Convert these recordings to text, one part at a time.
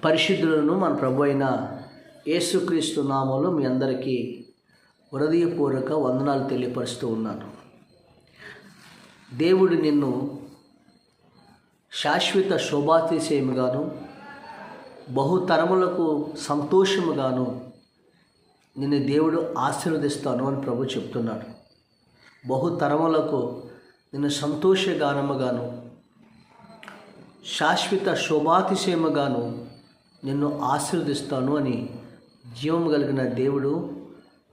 పరిశుద్ధులను మన ప్రభు అయిన యేసుక్రీస్తు నామములో మీ అందరికీ హృదయపూర్వక వందనాలు తెలియపరుస్తూ ఉన్నాను. దేవుడు నిన్ను శాశ్వత శోభాతిశయముగాను బహుతరములకు సంతోషముగాను నిన్ను దేవుడు ఆశీర్వదిస్తాను అని ప్రభు చెప్తున్నాడు. బహుతరములకు నిన్ను సంతోషగానముగాను శాశ్వత శోభాతిశయముగాను నిన్ను ఆశీర్వదిస్తాను అని జీవం కలిగిన దేవుడు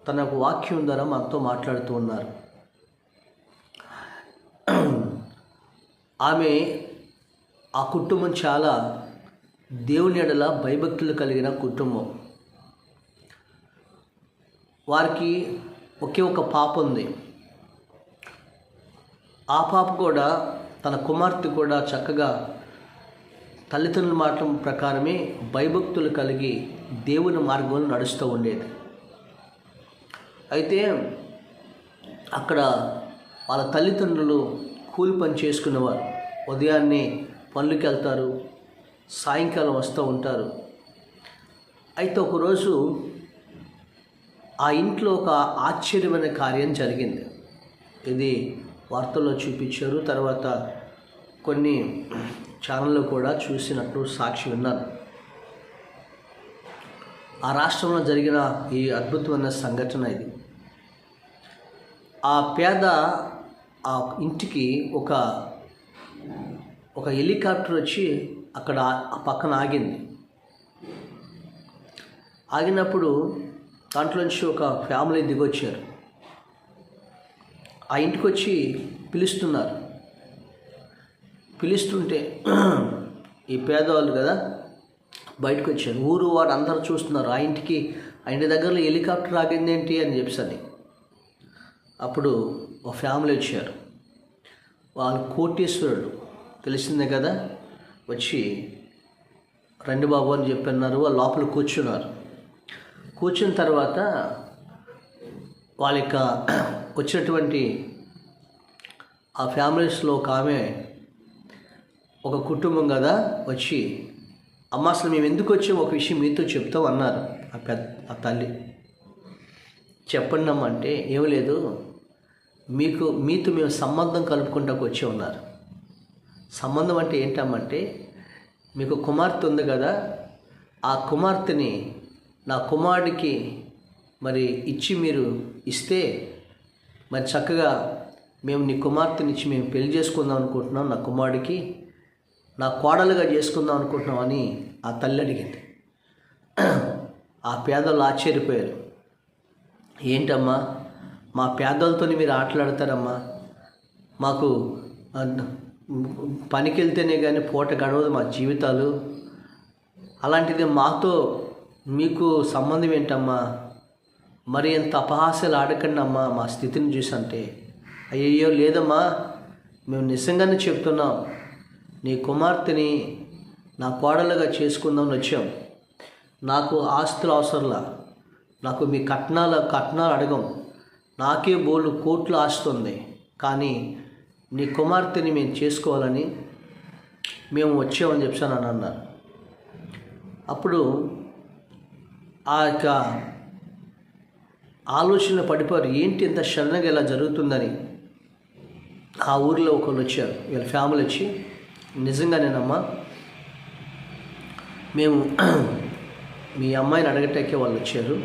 తన వాక్యం ద్వారా మనతో మాట్లాడుతూ ఉన్నారు. ఆ కుటుంబం చాలా దేవుని ఎడల భయభక్తులు కలిగిన కుటుంబం. వారికి ఒకే ఒక పాప ఉంది. ఆ పాప కూడా తన కుమార్తె కూడా చక్కగా తల్లిదండ్రుల మాట ప్రకారమే భయభక్తులు కలిగి దేవుని మార్గంలో నడుస్తూ ఉండేది. అయితే అక్కడ వాళ్ళ తల్లిదండ్రులు కూలి పని చేసుకునేవారు. ఉదయాన్నే పనులకి వెళ్తారు, సాయంకాలం వస్తూ ఉంటారు. అయితే ఒకరోజు ఆ ఇంట్లో ఒక ఆశ్చర్యమైన కార్యం జరిగింది. ఇది వార్తల్లో చూపించారు, తర్వాత కొన్ని ఛానల్లో కూడా చూసినట్టు సాక్షి విన్నాను. ఆ రాష్ట్రంలో జరిగిన ఈ అద్భుతమైన సంఘటన ఇది. ఆ పేద ఆ ఇంటికి ఒక హెలికాప్టర్ వచ్చి అక్కడ ఆ పక్కన ఆగింది. ఆగినప్పుడు దాంట్లోంచి ఒక ఫ్యామిలీ దిగొచ్చారు. ఆ ఇంటికి వచ్చి పిలుస్తున్నారు. పిలుస్తుంటే ఈ పేదవాళ్ళు కదా బయటకు వచ్చారు. ఊరు వాడు అందరూ చూస్తున్నారు. ఆ ఇంటి దగ్గరలో హెలికాప్టర్ ఆగింది ఏంటి అని చెప్పని. అప్పుడు ఒక ఫ్యామిలీ వచ్చారు. వాళ్ళు కోటీశ్వరుడు, తెలిసిందే కదా. వచ్చి రండి బాబు అని చెప్పన్నారు. వాళ్ళు లోపల కూర్చున్నారు. కూర్చున్న తర్వాత వాళ్ళ వచ్చినటువంటి ఆ ఫ్యామిలీస్లో ఒక ఆమె, ఒక కుటుంబం కదా, వచ్చి అమ్మ అసలు మేము ఎందుకు వచ్చాం ఒక విషయం మీతో చెప్తాం అన్నారు. ఆ తల్లి చెప్పండి అమ్మ అంటే, ఏం లేదు, మీతో మేము సంబంధం కలుపుకుంటాకు వచ్చి ఉన్నారు. సంబంధం అంటే ఏంటమ్మంటే, మీకు కుమార్తె ఉంది కదా, ఆ కుమార్తెని నా కుమారుడికి మరి ఇచ్చి మీరు ఇస్తే మరి చక్కగా మేము నీ కుమార్తెనిచ్చి మేము పెళ్లి చేసుకుందాం అనుకుంటున్నాం, నా కుమారుడికి నా కోడలుగా చేసుకుందాం అనుకుంటున్నాం అని ఆ తల్లి అడిగింది. ఆ పేదలు ఆశ్చర్యపోయారు. ఏంటమ్మా, మా పేదలతో మీరు ఆటలాడతారమ్మా, మాకు పనికి వెళ్తేనే కానీ పూట గడవదు మా జీవితాలు, అలాంటిది మాతో మీకు సంబంధం ఏంటమ్మా, మరి ఎంత అపహాస్యాలు ఆడకండి అమ్మా మా స్థితిని చూసి అంటే, అయ్యయ్యో లేదమ్మా, మేము నిజంగానే చెప్తున్నాం, నీ కుమార్తెని నా కోడలుగా చేసుకుందామని వచ్చాం. నాకు ఆస్తులు అవసరంలా, నాకు మీ కట్నాలు అడగం, నాకే బోళ్ళు కోట్లు ఆస్తుంది, కానీ నీ కుమార్తెని మేము చేసుకోవాలని మేము వచ్చామని చెప్పాను అని అన్నారు. అప్పుడు ఆ యొక్క ఆలోచనలో పడిపోయారు. ఏంటి ఇంత సడన్గా ఇలా జరుగుతుందని. ఆ ఊరిలో ఒకళ్ళు వచ్చారు, వీళ్ళ ఫ్యామిలీ వచ్చి, నిజంగానేనమ్మా, మేము మీ అమ్మాయిని అడగటాకే వాళ్ళు వచ్చారు,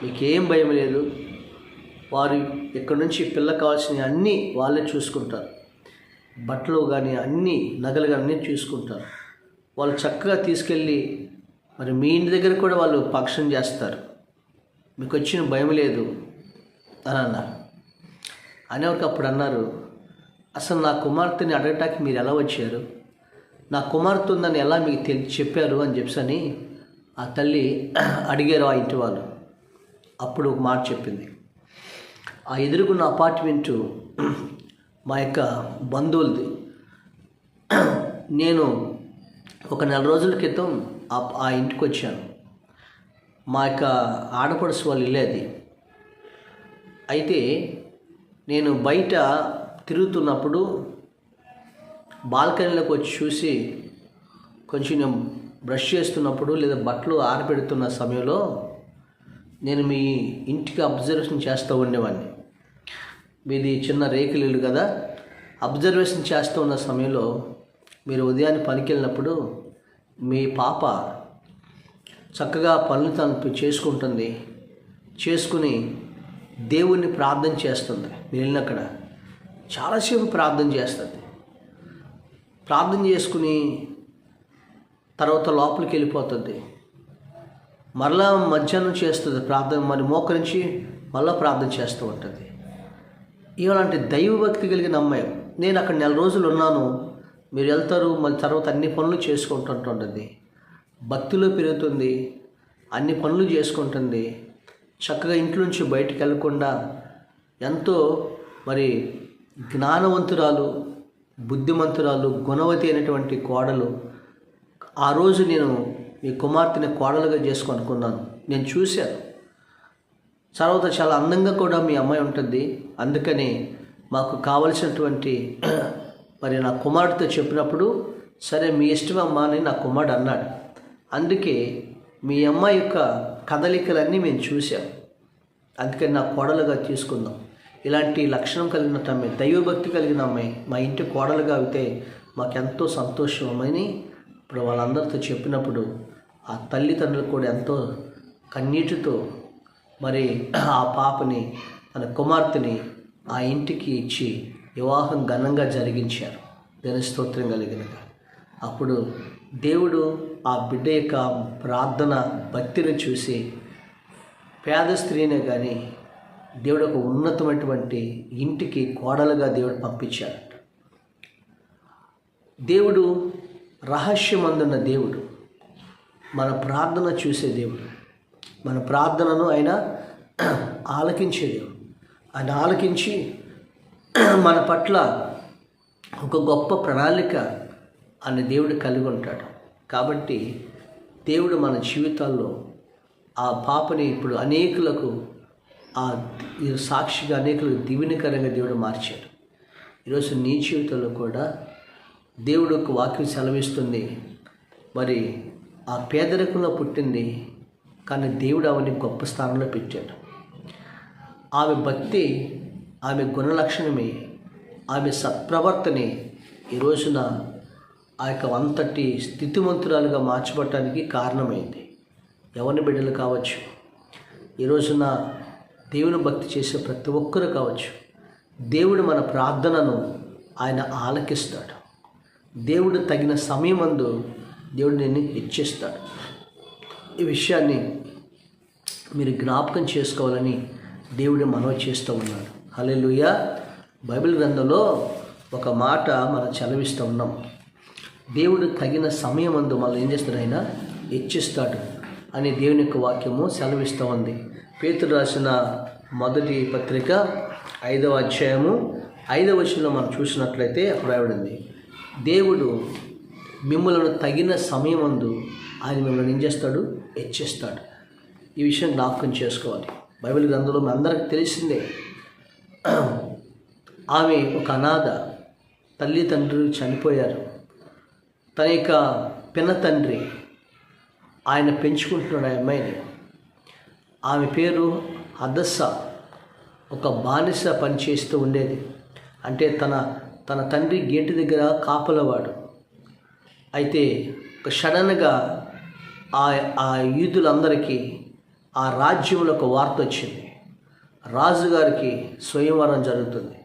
మీకేం భయం లేదు, వారు ఇక్కడి నుంచి పిల్లకి కావాల్సినవి అన్నీ వాళ్ళే చూసుకుంటారు, బట్టలు కానీ అన్నీ నగలు కానీ అన్నీ చూసుకుంటారు, వాళ్ళు చక్కగా తీసుకెళ్ళి మరి మీ ఇంటి దగ్గర కూడా వాళ్ళు పక్షం చేస్తారు, మీకు వచ్చిన భయం లేదు అని అన్నారు. అనేవారికి అప్పుడు అన్నారు, అసలు నా కుమార్తెని అడగటానికి మీరు ఎలా వచ్చారు, నా కుమార్తె ఉందని ఎలా మీకు చెప్పారు అని చెప్పని ఆ తల్లి అడిగారు ఆ ఇంటి వాళ్ళు. అప్పుడు ఒక మాట చెప్పింది. ఆ ఎదురుగున్న అపార్ట్మెంటు మా యొక్క బంధువులది. నేను ఒక 4 రోజుల క్రితం ఆ ఇంటికి వచ్చాను. మా యొక్క ఆడపడుచు వాళ్ళు ఇల్లు అది. అయితే నేను బయట తిరుగుతున్నప్పుడు బాల్కనీలోకి వచ్చి చూసి కొంచెం నేను బ్రష్ చేస్తున్నప్పుడు లేదా బట్టలు ఆరబెడుతున్న సమయంలో నేను మీ ఇంటికి అబ్జర్వేషన్ చేస్తూ ఉండేవాడిని. మీది చిన్న రేకులు ఇల్లు కదా. అబ్జర్వేషన్ చేస్తూ ఉన్న సమయంలో మీరు ఉదయాన్నే పనికి వెళ్ళినప్పుడు మీ పాప చక్కగా పనులు తను చేసుకుంటుంది, చేసుకుని దేవుణ్ణి ప్రార్థన చేస్తుంది. మీరు వెళ్ళినక్కడ చాలాసేపు ప్రార్థన చేస్తుంది. ప్రార్థన చేసుకుని తర్వాత లోపలికి వెళ్ళిపోతుంది. మరలా మధ్యాహ్నం చేస్తుంది ప్రార్థన, మరి మోకరించి మళ్ళీ ప్రార్థన చేస్తూ ఉంటుంది. ఇలాంటి దైవభక్తి కలిగిన అమ్మాయి. నేను అక్కడ 4 రోజులు ఉన్నాను. మీరు వెళ్తారు, మళ్ళీ తర్వాత అన్ని పనులు చేసుకుంటుంటుంది. భక్తిలో పెరుగుతుంది, అన్ని పనులు చేసుకుంటుంది. చక్కగా ఇంట్లో నుంచి బయటికి వెళ్ళకుండా ఎంతో మరి జ్ఞానవంతురాలు, బుద్ధిమంతురాలు, గుణవతి అయినటువంటి కోడలు. ఆ రోజు నేను మీ కుమార్తెని కోడలుగా అనుకున్నాను. నేను చూశాను. తర్వాత చాలా అందంగా కూడా మీ అమ్మాయి ఉంటుంది. అందుకని మాకు కావలసినటువంటి మరి నా కుమారుడితో చెప్పినప్పుడు సరే మీ ఇష్టమమ్మా అని నా కుమారుడు అన్నాడు. అందుకే మీ అమ్మాయి యొక్క కదలికలన్నీ మేము చూసాం. అందుకని నా కోడలుగా తీసుకుందాం. ఇలాంటి లక్షణం కలిగిన అమ్మాయి, దైవభక్తి కలిగిన అమ్మాయి మా ఇంటి కోడలుగా అయితే మాకెంతో సంతోషమని ఇప్పుడు వాళ్ళందరితో చెప్పినప్పుడు ఆ తల్లిదండ్రులు కూడా ఎంతో కన్నీటితో మరి ఆ పాపని, తన కుమార్తెని ఆ ఇంటికి ఇచ్చి వివాహం ఘనంగా జరిగించారు. దేవుని స్తోత్రం కలిగినగా. అప్పుడు దేవుడు ఆ బిడ్డ యొక్క ప్రార్థన భక్తిని చూసి పేద స్త్రీనే కానీ దేవుడు ఒక ఉన్నతమైనటువంటి ఇంటికి కోడలుగా దేవుడు పంపించాడు. దేవుడు రహస్యమందున్న దేవుడు, మన ప్రార్థన చూసే దేవుడు, మన ప్రార్థనను ఆయన ఆలకించే దేవుడు. ఆయన ఆలకించి మన పట్ల ఒక గొప్ప ప్రణాళిక అనే దేవుడు కలిగి ఉంటాడు. కాబట్టి దేవుడు మన జీవితాల్లో ఆ పాపని ఇప్పుడు అనేకులకు ఆ సాక్షిగా అనేకులకు దీవెనకరంగా దేవుడు మార్చాడు. ఈరోజు నీ జీవితంలో కూడా దేవుడు ఒక వాక్యం సెలవిస్తుంది. మరి ఆ పేదరికంలో పుట్టింది, కానీ దేవుడు ఆమెని గొప్ప స్థానంలో పెట్టాడు. ఆమె భక్తి, ఆమె గుణలక్షణమే, ఆమె సత్ప్రవర్తనే ఈ రోజున ఆ యొక్క అంతటి స్థితిమంతురాలుగా మార్చబడటానికి కారణమైంది. ఎవరిని బిడ్డలు కావచ్చు, ఈ రోజున దేవుని భక్తి చేసే ప్రతి ఒక్కరు కావచ్చు, దేవుడు మన ప్రార్థనను ఆయన ఆలకిస్తాడు. దేవుడు తగిన సమయమందు దేవుడు నిన్ను హెచ్చిస్తాడు. ఈ విషయాన్ని మీరు జ్ఞాపకం చేసుకోవాలని దేవుడు మనవి చేస్తూ ఉన్నాడు. హల్లెలూయా. బైబిల్ గ్రంథంలో ఒక మాట మనం చదివిస్తూ ఉన్నాం. దేవుడు తగిన సమయమందు మనల్ని ఏం చేస్తాడు, ఆయన హెచ్చిస్తాడు అని దేవుని యొక్క వాక్యము సెలవిస్తూ ఉంది. పేతురు రాసిన మొదటి పత్రిక 5వ అధ్యాయము 5వ వచనంలో మనం చూసినట్లయితే అక్కడ రాయబడింది, దేవుడు మిమ్మల్ని తగిన సమయమందు ఆయన మిమ్మల్ని ఏం చేస్తాడు, హెచ్చిస్తాడు. ఈ విషయం జ్ఞాపకం చేసుకోవాలి. బైబిల్ గ్రంథంలో మన అందరికి తెలిసిందే. ఆమె ఒక అనాథ, తల్లిదండ్రులు చనిపోయారు. తన యొక్క పిన్న తండ్రి ఆయన పెంచుకుంటున్నాడు ఆ అమ్మాయిని. ఆమె పేరు హదస్స. ఒక బానిస పని చేస్తూ ఉండేది. అంటే తన తండ్రి గేటు దగ్గర కాపలవాడు. అయితే ఒక సడన్గా ఆ యూదులందరికీ ఆ రాజ్యంలో ఒక వార్త వచ్చింది. రాజుగారికి స్వయంవరం జరుగుతుంది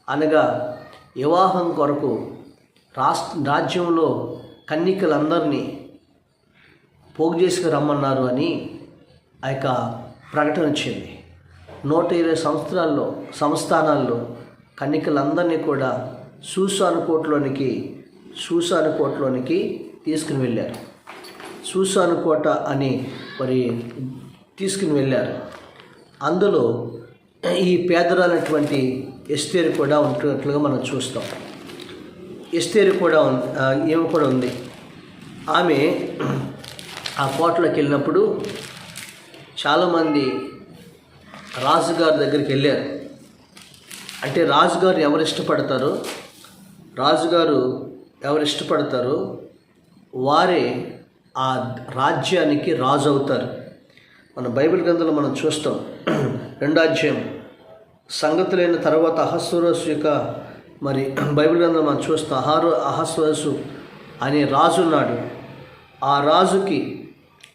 అనగా వివాహం కొరకు రాజ్యంలో కన్యకలందరినీ పోగు చేసుకు రమ్మన్నారు అని ఆ యొక్క ప్రకటన వచ్చింది. 120 సంస్థానాల్లో కన్యకలందరినీ కూడా షూషాను కోటలోనికి తీసుకుని వెళ్ళారు. షూషాను కోట అని మరి తీసుకుని వెళ్ళారు. అందులో ఈ పేదరాలైనటువంటి ఎస్తేరు కూడా ఉంటున్నట్లుగా మనం చూస్తాం. ఎస్తేరు కూడా ఏమి కూడా ఉంది. ఆమె ఆ కోటలోకి వెళ్ళినప్పుడు చాలామంది రాజుగారి దగ్గరికి వెళ్ళారు. అంటే రాజుగారు ఎవరు ఇష్టపడతారో వారే ఆ రాజ్యానికి రాజు అవుతారు. మన బైబిల్ గ్రంథంలో మనం చూస్తాం 2వ అధ్యాయం సంగతులైన తర్వాత అహస్వరసు యొక్క మరి బైబిల్ గ్రంథంలో మనం చూస్తాం అహస్వరసు అనే రాజు ఉన్నాడు. ఆ రాజుకి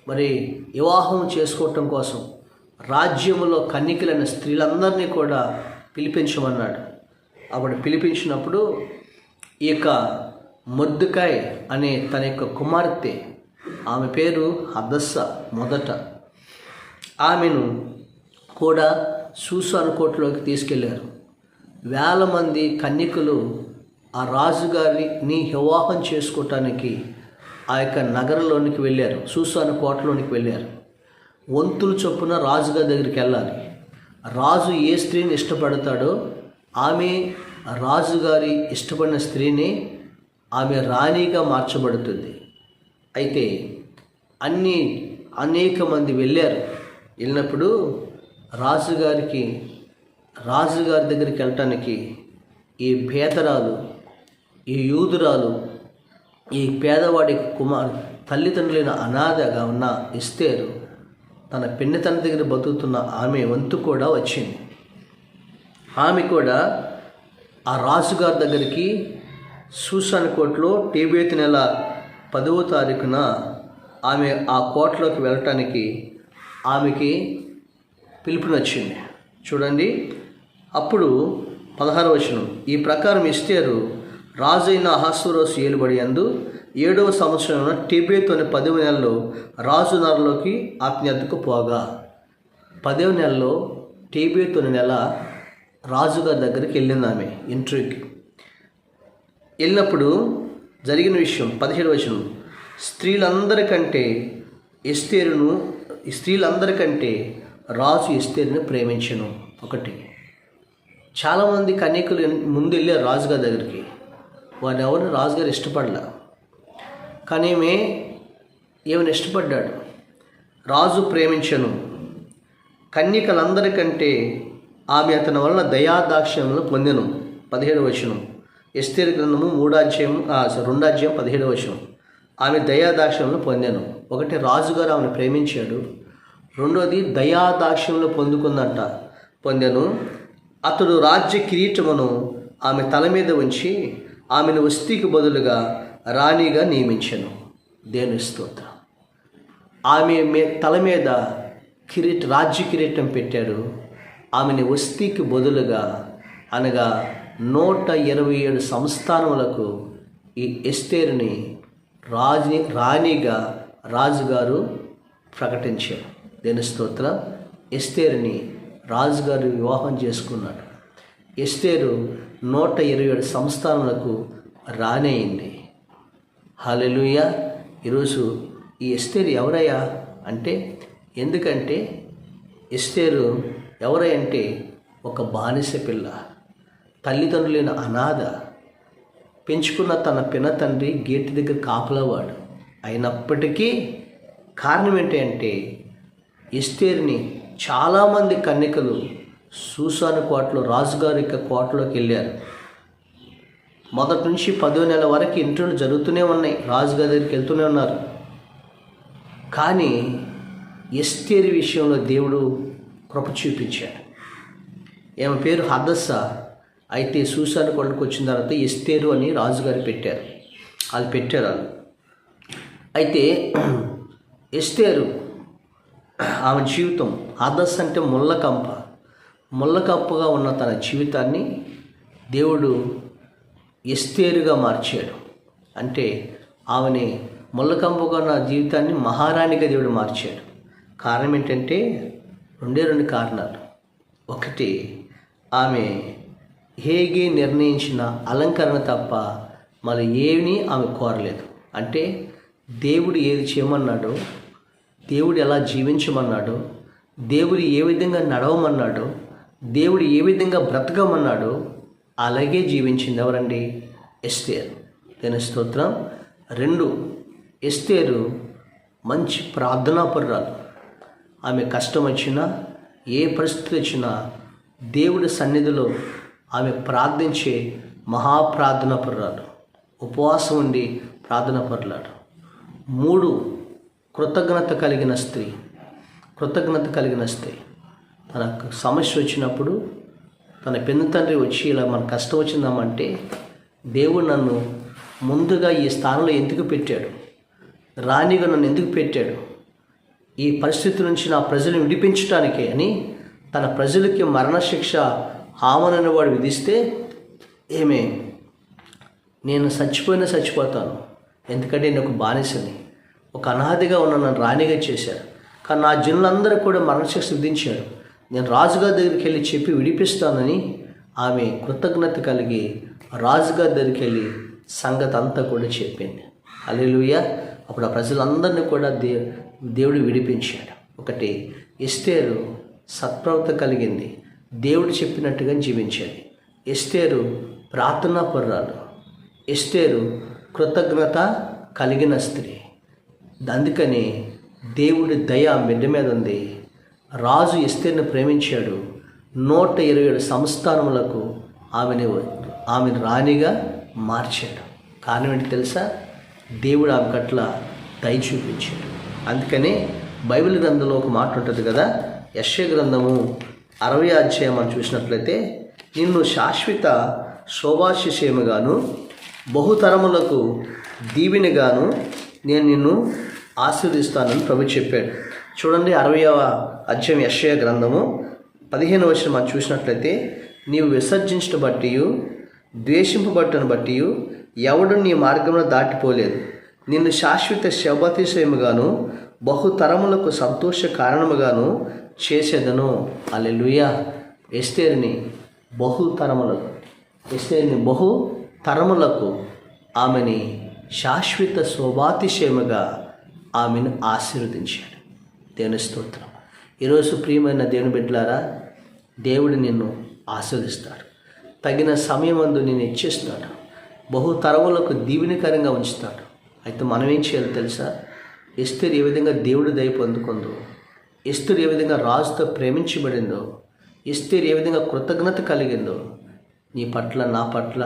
మరి వివాహం చేసుకోవటం కోసం రాజ్యంలో కన్యకలైన స్త్రీలందరినీ కూడా పిలిపించమన్నాడు. అప్పుడు పిలిపించినప్పుడు ఈ యొక్క మొర్దెకై అనే తన యొక్క కుమార్తె, ఆమె పేరు హదస్సా మొదట, ఆమెను కూడా షూషాను కోటలోకి తీసుకెళ్లారు. వేల మంది కన్యకలు ఆ రాజుగారిని వివాహం చేసుకోవటానికి ఆ యొక్క నగరంలోనికి వెళ్ళారు, షూషాను కోటలోనికి వెళ్ళారు. వంతులు చొప్పున రాజుగారి దగ్గరికి వెళ్ళాలి. రాజు ఏ స్త్రీని ఇష్టపడతాడో ఆమె రాజుగారి ఇష్టపడిన స్త్రీని ఆమె రాణిగా మార్చబడుతుంది. అయితే అనేక మంది వెళ్ళినప్పుడు రాజుగారి దగ్గరికి వెళ్ళటానికి ఈ పేదరాలు, ఈ యూదురాలు, ఈ పేదవాడి తల్లిదండ్రులైన అనాథగా ఉన్న ఎస్తేరు తన పిన్నతన దగ్గర బతుకుతున్న ఆమె వంతు కూడా వచ్చింది. ఆమె కూడా ఆ రాజుగారి దగ్గరికి షూషాను కోటలో టేబేతు నెల 10వ తారీఖున ఆమె ఆ కోటలోకి వెళ్ళటానికి ఆమెకి పిలుపునొచ్చింది. చూడండి, అప్పుడు 16వ వచనం, ఈ ప్రకారం ఎస్తేరు రాజు అయిన అహస్వరోసు ఏలుబడి యందు 7వ సంవత్సరంలో టేబేతు అనే 10వ నెలలో రాజు నగరంలోకి ఆజ్ఞకు పోగా, 10వ నెలలో టేబేతు అనే నెల రాజుగారి దగ్గరికి వెళ్ళింది ఆమె ఇంటర్వ్యూకి. వెళ్ళినప్పుడు జరిగిన విషయం 17వ వచనం, స్త్రీలందరికంటే రాజు ఎస్తేరుని ప్రేమించెను. ఒకటి, చాలామంది కన్యకులు ముందు వెళ్ళారు రాజుగారి దగ్గరికి, వారిని ఎవరిని రాజుగారు ఇష్టపడలా. కానీ ఏమైనా ఇష్టపడ్డాడు, రాజు ప్రేమించెను. కన్యకలందరికంటే ఆమె అతని వలన దయాదాక్ష్యములు పొందెను. 17వ వచనం, ఎస్తేరు గ్రంథము 2వ అధ్యాయం 17వ వచనం, ఆమె దయాదాక్ష్యములు పొందెను. ఒకటి, రాజుగారు ఆమెను ప్రేమించాడు. రెండోది, దయాదాక్ష్యములు పొందెను. అతడు రాజ్య కిరీటమును ఆమె తల మీద ఉంచి ఆమెను వస్తీకి బదులుగా రాణిగా నియమించెను. దేవుని స్తోత్రం. ఆమె తల మీద రాజ్య కిరీటం పెట్టాడు. ఆమెను వస్తీకి బదులుగా, అనగా 127 సంస్థానములకు ఈ ఎస్తేరుని రాణిగా రాజుగారు ప్రకటించారు. దేవుని స్తోత్రం. ఎస్తేరుని రాజుగారు వివాహం చేసుకున్నాడు. ఎస్తేరు 127 సంస్థానములకు రాణి అయింది. హల్లెలూయా. ఈరోజు ఈ ఎస్తేరు ఎవరయ్యా అంటే, ఎందుకంటే ఎస్తేరు ఎవరంటే ఒక బానిస పిల్ల, తల్లిదండ్రులైన అనాథ, పెంచుకున్న తన పినతండ్రి గేటు దగ్గర కాపలవాడు. అయినప్పటికీ కారణం ఏంటంటే ఎస్తేరుని చాలామంది కన్యకలు షూషాను కోటలో రాజుగారి యొక్క కోటలోకి వెళ్ళారు. మొదటి నుంచి 10వ నెల వరకు ఇంటర్వ్యూలు జరుగుతూనే ఉన్నాయి, రాజుగారి దగ్గరికి వెళ్తూనే ఉన్నారు. కానీ ఎస్తేరు విషయంలో దేవుడు కృప చూపించాడు. ఆమె పేరు హదస్సా. అయితే షూషాను కోటకు వచ్చిన తర్వాత ఎస్తేరు అని రాజుగారు పెట్టారు. అయితే ఎస్తేరు ఆమె జీవితం, హదస్సా అంటే ముళ్ళకంపగా ఉన్న తన జీవితాన్ని దేవుడు ఎస్తేరుగా మార్చాడు. అంటే ఆమెని ముళ్ళకంపగా ఉన్న జీవితాన్ని మహారాణిగా దేవుడు మార్చాడు. కారణం ఏంటంటే 2 కారణాలు. ఒకటి, ఆమె హేగే నిర్ణయించిన అలంకరణ తప్ప మరి ఏమీ ఆమె కోరలేదు. అంటే దేవుడు ఏది చేయమన్నాడో, దేవుడు ఎలా జీవించమన్నాడో, దేవుడు ఏ విధంగా నడవమన్నాడో, దేవుడు ఏ విధంగా బ్రతకమన్నాడో అలాగే జీవించింది. ఎవరండి? ఎస్తేరు. దేవుని స్తోత్రం. 2, ఎస్తేరు మంచి ప్రార్థనాపరురాలు. ఆమె కష్టం వచ్చినా, ఏ పరిస్థితి వచ్చినా దేవుడి సన్నిధిలో ఆమె ప్రార్థించే మహాప్రార్థనాపరురాలు, ఉపవాసం ఉండి ప్రార్థనాపరురాలు. 3, కృతజ్ఞత కలిగిన స్త్రీ. తనకు సమస్య వచ్చినప్పుడు తన పెద్ద తండ్రి వచ్చి ఇలా మన కష్టం వచ్చిందామంటే దేవుడు నన్ను ముందుగా ఈ స్థానంలో ఎందుకు పెట్టాడు, రాణిగా నన్ను ఎందుకు పెట్టాడు, ఈ పరిస్థితి నుంచి నా ప్రజలను విడిపించడానికే అని తన ప్రజలకి మరణశిక్ష హామనని వాడు విధిస్తే నేను చచ్చిపోతాను, ఎందుకంటే నేను ఒక బానిసని, ఒక అనాథిగా ఉన్న నన్ను రాణిగా చేశారు. కానీ నా జనులందరూ కూడా మరణశిక్ష విధించారు, నేను రాజుగారి దగ్గరికి వెళ్ళి చెప్పి విడిపిస్తానని ఆమె కృతజ్ఞత కలిగి రాజుగారి దగ్గరికి వెళ్ళి సంగతి అంతా కూడా చెప్పింది. హల్లెలూయా. అప్పుడు ఆ ప్రజలందరినీ కూడా దేవుడు విడిపించాడు. ఒకటి, ఎస్తేరు సత్ప్రవర్తన కలిగింది, దేవుడు చెప్పినట్టుగా జీవించేది. ఎస్తేరు ప్రార్థనా పరురాలు. ఎస్తేరు కృతజ్ఞత కలిగిన స్త్రీ. అందుకని దేవుడి దయ బిడ్డ మీద ఉంది. రాజు ఎస్తేరుని ప్రేమించాడు. 127 సంస్థానములకు ఆమెను రాణిగా మార్చాడు. కారణం ఏంటి తెలుసా? దేవుడు ఆమె పట్ల దయ చూపించాడు. అందుకనే బైబిల్ గ్రంథంలో ఒక మాట ఉంటుంది కదా, యెషయా గ్రంథము 60వ అధ్యాయం మనం చూసినట్లయితే, నిన్ను శాశ్వత శోభాశిషేముగాను బహుతరములకు దీవెనగాను నేను నిన్ను ఆశీర్వదిస్తానని ప్రభు చెప్పాడు. చూడండి, 60వ అధ్యాయం యెషయా గ్రంథము 15వ వచనం మనం చూసినట్లయితే, నీవు విసర్జించడం బట్టి ద్వేషింపబట్టను బట్టి ఎవడు నీ మార్గంలో దాటిపోలేదు, నిన్ను శాశ్వత శోభాతిశయముగాను బహుతరములకు సంతోష కారణముగాను చేసేదను. హల్లెలూయా. ఎస్తేరుని బహుతరములకు ఆమెని శాశ్వత శోభాతిశయముగా ఆమెను ఆశీర్వదించాడు. దేవుని స్తోత్రం. ఈరోజు ప్రియమైన దేవుని బిడ్డలారా, దేవుడు నిన్ను ఆశీర్వదిస్తాడు. తగిన సమయమందు నిన్ను ఇచ్చేస్తాడు. బహుతరములకు దీవెనకరంగా ఉంచుతాడు. అయితే మనం ఏం చేయాలో తెలుసా? ఎస్తేరు ఏ విధంగా దేవుడి దయ పొందుకుందో, ఎస్తేరు ఏ విధంగా రాజుతో ప్రేమించబడిందో, ఎస్తేరు ఏ విధంగా కృతజ్ఞత కలిగిందో, నీ పట్ల నా పట్ల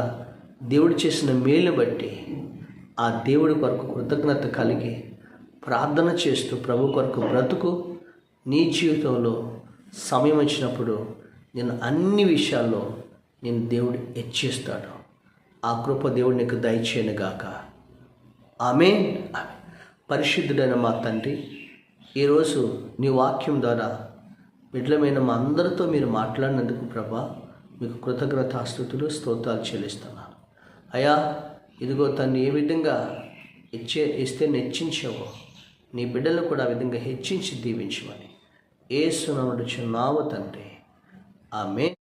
దేవుడు చేసిన మేలుని బట్టి ఆ దేవుడి కొరకు కృతజ్ఞత కలిగి ప్రార్థన చేస్తూ ప్రభు కొరకు బ్రతుకు. నీ జీవితంలో సమయం వచ్చినప్పుడు నేను అన్ని విషయాల్లో నేను దేవుడు హెచ్చిస్తాడు. ఆ కృప దేవుడు నీకు దయచేయను గాక. ఆమేన్. పరిశుద్ధుడైన మా తండ్రి, ఈరోజు నీ వాక్యం ద్వారా బిడ్డలమైన మా అందరితో మీరు మాట్లాడినందుకు ప్రభా మీకు కృతజ్ఞతాస్తుతులు స్తోత్రాలు చెల్లిస్తున్నాను. అయ్యా, ఇదిగో తను ఏ విధంగా ఇస్తే హెచ్చించావో నీ బిడ్డలను కూడా ఆ విధంగా హెచ్చించి దీవించమని యేసు నామమున తండ్రి. ఆమేన్.